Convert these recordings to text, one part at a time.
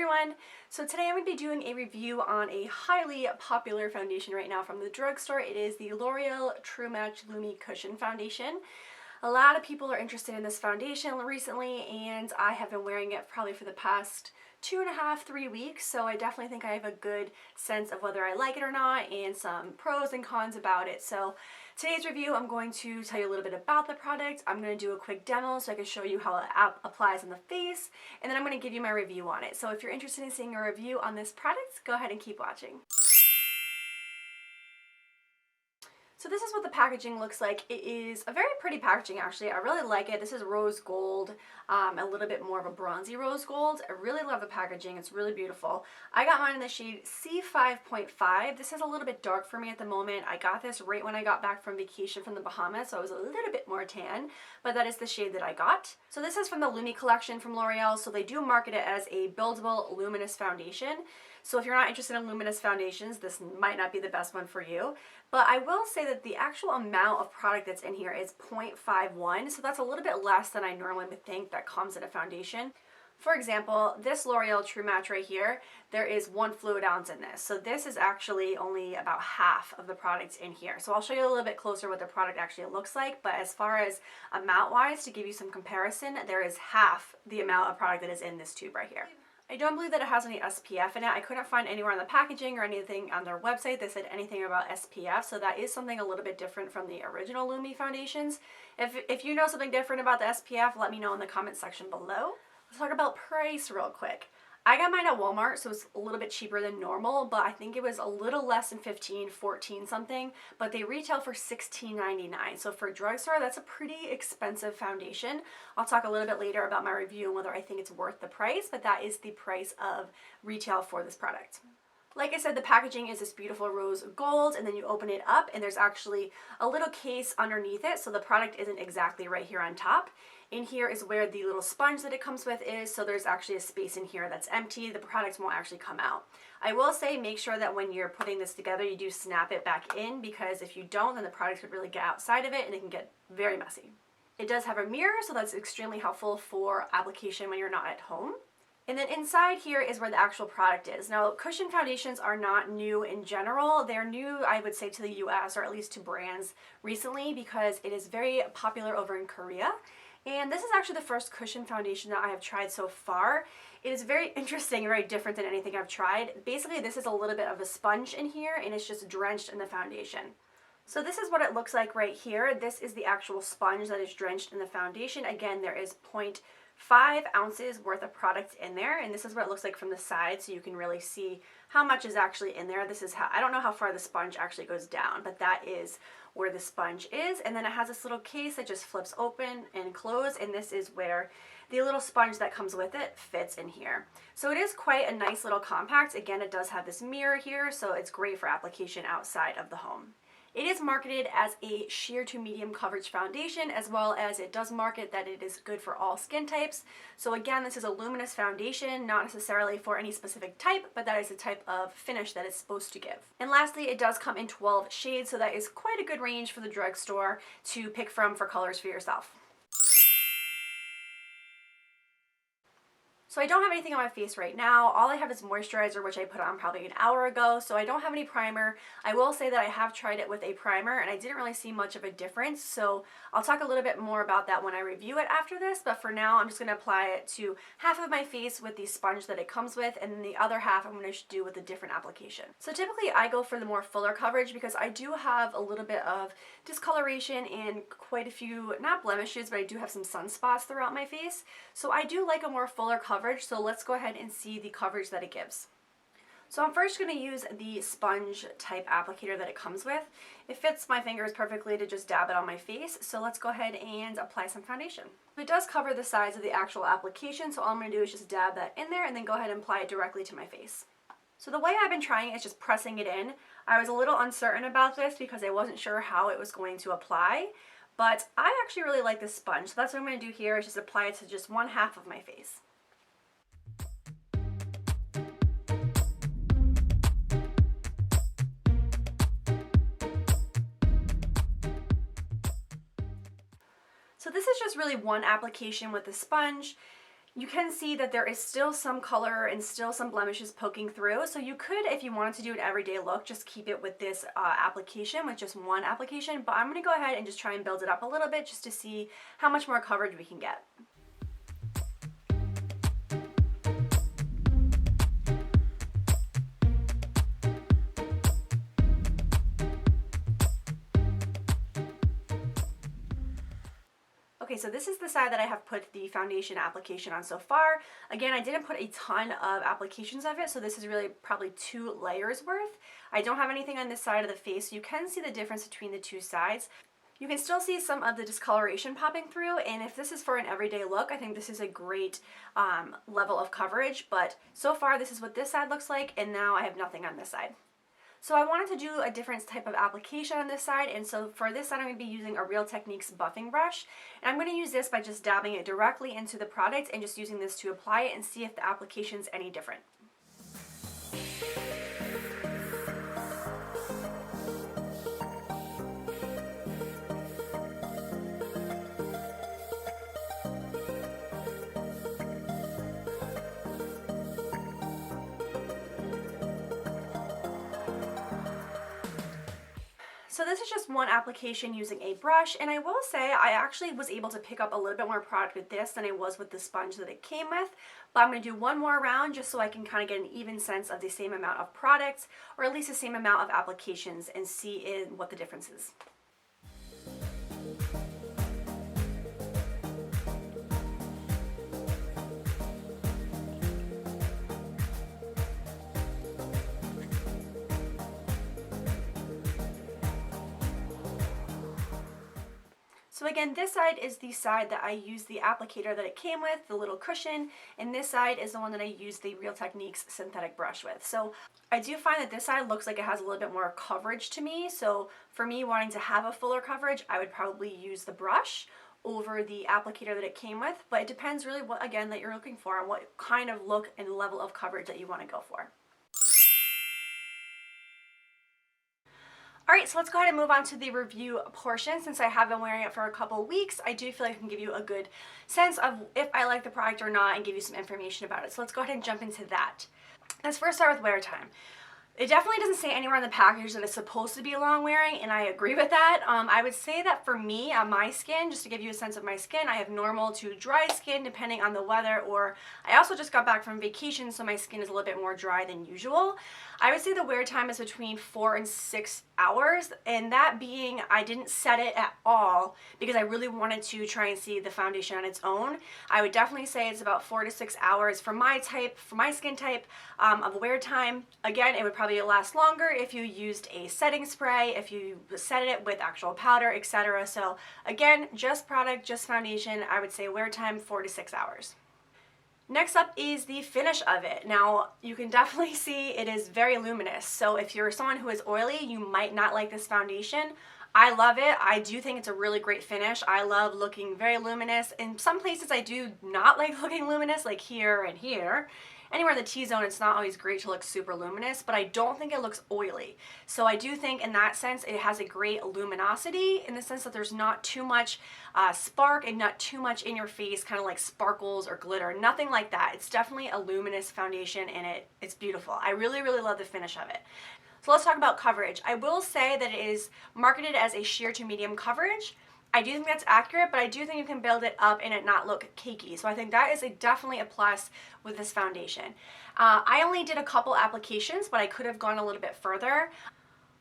everyone! So today I'm going to be doing a review on a highly popular foundation right now from the drugstore. It is the L'Oreal True Match Lumi Cushion Foundation. A lot of people are interested in this foundation recently, and I have been wearing it probably for the past 2.5 to 3 weeks, so I definitely think I have a good sense of whether I like it or not and some pros and cons about it. So today's review, I'm going to tell you a little bit about the product. I'm going to do a quick demo so I can show you how it applies on the face, and then I'm going to give you my review on it. So if you're interested in seeing a review on this product, go ahead and keep watching. So this is what the packaging looks like. It is a very pretty packaging actually. I really like it. This is rose gold, a little bit more of a bronzy rose gold. I really love the packaging. It's really beautiful. I got mine in the shade C5.5. This is a little bit dark for me at the moment. I got this right when I got back from vacation from the Bahamas, so I was a little bit more tan, but that is the shade that I got. So this is from the Lumi collection from L'Oreal, so they do market it as a buildable luminous foundation. So if you're not interested in luminous foundations, this might not be the best one for you. But I will say that the actual amount of product that's in here is 0.51, so that's a little bit less than I normally would think that comes in a foundation. For example, this L'Oreal True Match right here, there is 1 fluid ounce in this. So this is actually only about half of the products in here. So I'll show you a little bit closer what the product actually looks like, but as far as amount-wise, to give you some comparison, there is half the amount of product that is in this tube right here. I don't believe that it has any SPF in it. I couldn't find anywhere on the packaging or anything on their website that said anything about SPF, so that is something a little bit different from the original Lumi foundations. If you know something different about the SPF, let me know in the comment section below. Let's talk about price real quick. I got mine at Walmart, so it's a little bit cheaper than normal, but I think it was a little less than 15, 14 something, but they retail for $16.99. So for a drugstore, that's a pretty expensive foundation. I'll talk a little bit later about my review and whether I think it's worth the price, but that is the price of retail for this product. Like I said, the packaging is this beautiful rose gold, and then you open it up and there's actually a little case underneath it, so the product isn't exactly right here on top. In here is where the little sponge that it comes with is, so there's actually a space in here that's empty. The product won't actually come out. I will say make sure that when you're putting this together, you do snap it back in, because if you don't, then the product could really get outside of it and it can get very messy. It does have a mirror, so that's extremely helpful for application when you're not at home. And then inside here is where the actual product is. Now, cushion foundations are not new in general. They're new, I would say, to the US, or at least to brands recently, because it is very popular over in Korea. And this is actually the first cushion foundation that I have tried so far. It is very interesting and very different than anything I've tried. Basically, this is a little bit of a sponge in here, and it's just drenched in the foundation. So this is what it looks like right here. This is the actual sponge that is drenched in the foundation. Again, there is 0.5 ounces worth of product in there, and this is what it looks like from the side, so you can really see how much is actually in there. This is how, I don't know how far the sponge actually goes down, but that is where the sponge is. And then it has this little case that just flips open and close, and this is where the little sponge that comes with it fits in here. So it is quite a nice little compact. Again, it does have this mirror here, so it's great for application outside of the home. It is marketed as a sheer to medium coverage foundation, as well as it does market that it is good for all skin types. So again, this is a luminous foundation, not necessarily for any specific type, but that is the type of finish that it's supposed to give. And lastly, it does come in 12 shades, so that is quite a good range for the drugstore to pick from for colors for yourself. So I don't have anything on my face right now. All I have is moisturizer, which I put on probably an hour ago, so I don't have any primer. I will say that I have tried it with a primer, and I didn't really see much of a difference, so I'll talk a little bit more about that when I review it after this, but for now I'm just going to apply it to half of my face with the sponge that it comes with, and then the other half I'm going to do with a different application. So typically I go for the more fuller coverage, because I do have a little bit of discoloration and quite a few, not blemishes, but I do have some sunspots throughout my face, so I do like a more fuller coverage. So let's go ahead and see the coverage that it gives. So I'm first going to use the sponge type applicator that it comes with. It fits my fingers perfectly to just dab it on my face, so let's go ahead and apply some foundation. It does cover the size of the actual application, so all I'm going to do is just dab that in there and then go ahead and apply it directly to my face. So the way I've been trying is just pressing it in. I was a little uncertain about this because I wasn't sure how it was going to apply, but I actually really like this sponge, so that's what I'm going to do here, is just apply it to just one half of my face. So this is just really one application with the sponge. You can see that there is still some color and still some blemishes poking through. So you could, if you wanted to do an everyday look, just keep it with this application, with just one application. But I'm going to go ahead and just try and build it up a little bit just to see how much more coverage we can get. Okay, so this is the side that I have put the foundation application on so far. Again, I didn't put a ton of applications of it, so this is really probably 2 layers worth. I don't have anything on this side of the face, so you can see the difference between the 2 sides. You can still see some of the discoloration popping through, and if this is for an everyday look, I think this is a great level of coverage, but so far this is what this side looks like, and now I have nothing on this side. So I wanted to do a different type of application on this side, and so for this side I'm going to be using a Real Techniques buffing brush, and I'm going to use this by just dabbing it directly into the product and just using this to apply it and see if the application's any different. So this is just one application using a brush, and I will say I actually was able to pick up a little bit more product with this than I was with the sponge that it came with, but I'm going to do one more round just so I can kind of get an even sense of the same amount of products, or at least the same amount of applications, and see what the difference is. So again, this side is the side that I used the applicator that it came with, the little cushion, and this side is the one that I used the Real Techniques synthetic brush with. So I do find that this side looks like it has a little bit more coverage to me, so for me wanting to have a fuller coverage, I would probably use the brush over the applicator that it came with, but it depends really what, again, that you're looking for and what kind of look and level of coverage that you want to go for. Alright, so let's go ahead and move on to the review portion. Since I have been wearing it for a couple weeks, I do feel like I can give you a good sense of if I like the product or not and give you some information about it. So let's go ahead and jump into that. Let's first start with wear time. It definitely doesn't say anywhere in the package that it's supposed to be long wearing, and I agree with that. I would say that for me, on my skin, just to give you a sense of my skin, I have normal to dry skin depending on the weather, or I also just got back from vacation, so my skin is a little bit more dry than usual. I would say the wear time is between 4 and 6 hours, and that being, I didn't set it at all because I really wanted to try and see the foundation on its own. I would definitely say it's about 4 to 6 hours for my type, for my skin type of wear time. Again, it would probably last longer if you used a setting spray, if you set it with actual powder, etc. So again, just product, just foundation, I would say wear time 4 to 6 hours. Next up is the finish of it. Now, you can definitely see it is very luminous. So if you're someone who is oily, you might not like this foundation. I love it. I do think it's a really great finish. I love looking very luminous. In some places I do not like looking luminous, like here and here. Anywhere in the T-zone, it's not always great to look super luminous, but I don't think it looks oily. So I do think in that sense it has a great luminosity in the sense that there's not too much spark and not too much in your face, kind of like sparkles or glitter, nothing like that. It's definitely a luminous foundation, and it's beautiful. I really, really love the finish of it. So let's talk about coverage. I will say that it is marketed as a sheer to medium coverage. I do think that's accurate, but I do think you can build it up and it not look cakey. So I think that is definitely a plus with this foundation. I only did a couple applications, but I could have gone a little bit further.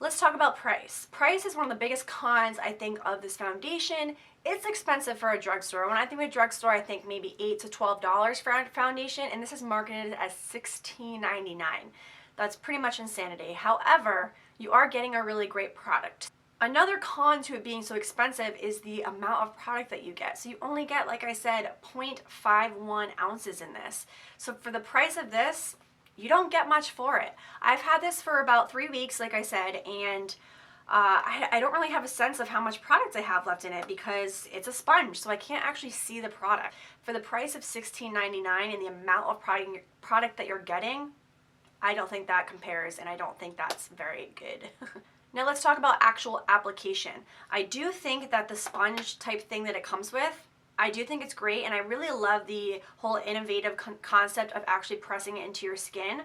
Let's talk about price. Price is one of the biggest cons, I think, of this foundation. It's expensive for a drugstore. When I think of a drugstore, I think maybe $8 to $12 for a foundation, and this is marketed as $16.99. That's pretty much insanity. However, you are getting a really great product. Another con to it being so expensive is the amount of product that you get. So you only get, like I said, 0.51 ounces in this. So for the price of this, you don't get much for it. I've had this for about 3 weeks, like I said, and I don't really have a sense of how much product I have left in it because it's a sponge, so I can't actually see the product. For the price of $16.99 and the amount of product that you're getting, I don't think that compares, and I don't think that's very good. Now let's talk about actual application. I do think that the sponge type thing that it comes with I do think it's great, and I really love the whole innovative concept of actually pressing it into your skin.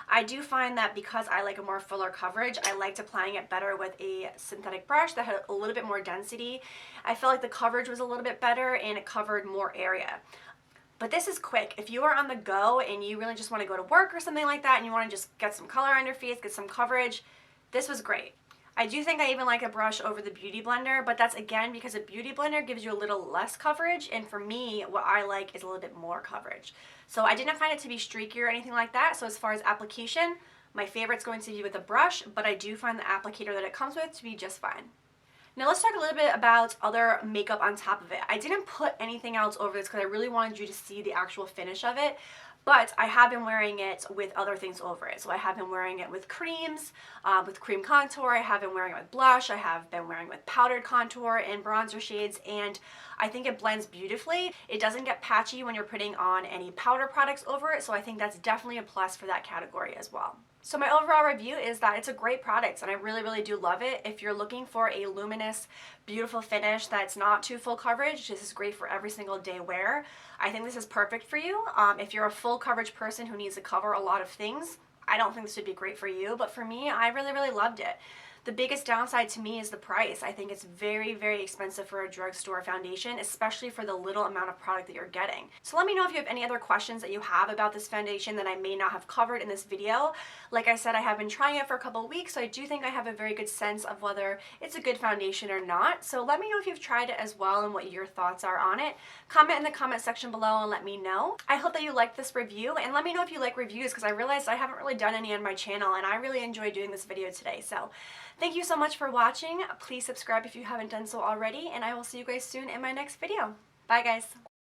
I do find that because I like a more fuller coverage, I liked applying it better with a synthetic brush that had a little bit more density. I felt like the coverage was a little bit better and it covered more area. But this is quick. If you are on the go and you really just want to go to work or something like that and you want to just get some color on your face, get some coverage, this was great. I do think I even like a brush over the Beauty Blender, but that's again because a Beauty Blender gives you a little less coverage, and for me, what I like is a little bit more coverage. So I didn't find it to be streaky or anything like that, so as far as application, my favorite's going to be with a brush, but I do find the applicator that it comes with to be just fine. Now let's talk a little bit about other makeup on top of it. I didn't put anything else over this because I really wanted you to see the actual finish of it, but I have been wearing it with other things over it. So I have been wearing it with creams, with cream contour, I have been wearing it with blush, I have been wearing it with powdered contour and bronzer shades, and I think it blends beautifully. It doesn't get patchy when you're putting on any powder products over it, so I think that's definitely a plus for that category as well. So my overall review is that it's a great product and I really, really do love it. If you're looking for a luminous, beautiful finish that's not too full coverage, this is great for every single day wear. I think this is perfect for you. If you're a full coverage person who needs to cover a lot of things, I don't think this would be great for you, but for me, I really, really loved it. The biggest downside to me is the price. I think it's very, very expensive for a drugstore foundation, especially for the little amount of product that you're getting. So let me know if you have any other questions that you have about this foundation that I may not have covered in this video. Like I said, I have been trying it for a couple of weeks, so I do think I have a very good sense of whether it's a good foundation or not. So let me know if you've tried it as well and what your thoughts are on it. Comment in the comment section below and let me know. I hope that you liked this review, and let me know if you like reviews because I realized I haven't really done any on my channel and I really enjoyed doing this video today. So thank you so much for watching. Please subscribe if you haven't done so already, and I will see you guys soon in my next video. Bye guys.